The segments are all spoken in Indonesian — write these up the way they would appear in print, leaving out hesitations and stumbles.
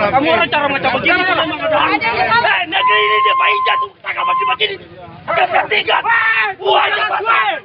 Kamu orang cara macam begini, negeri ini dia baik jatuh, tak begini. Kita perhatikan, buat cepat.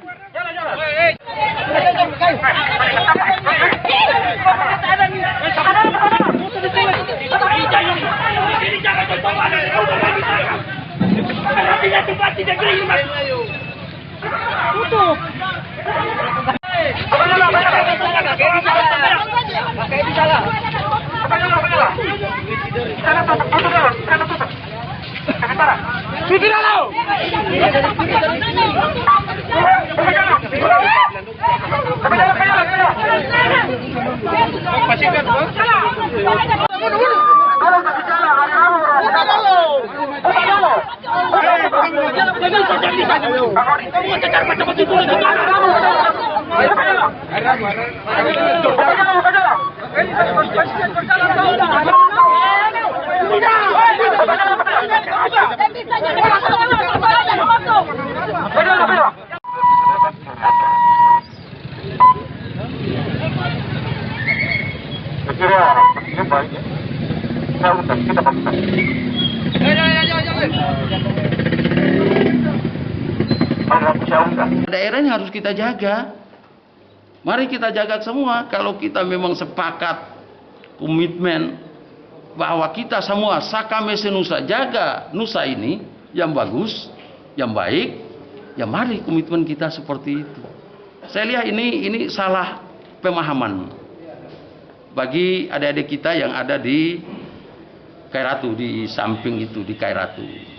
Daerah ini harus kita jaga. Mari kita jaga semua. Kalau kita memang sepakat komitmen bahwa kita semua Sakamese Nusa jaga Nusa ini yang bagus, yang baik, ya mari komitmen kita seperti itu. Saya lihat ini salah pemahaman bagi adik-adik kita yang ada di Kairatu, di samping itu di Kairatu.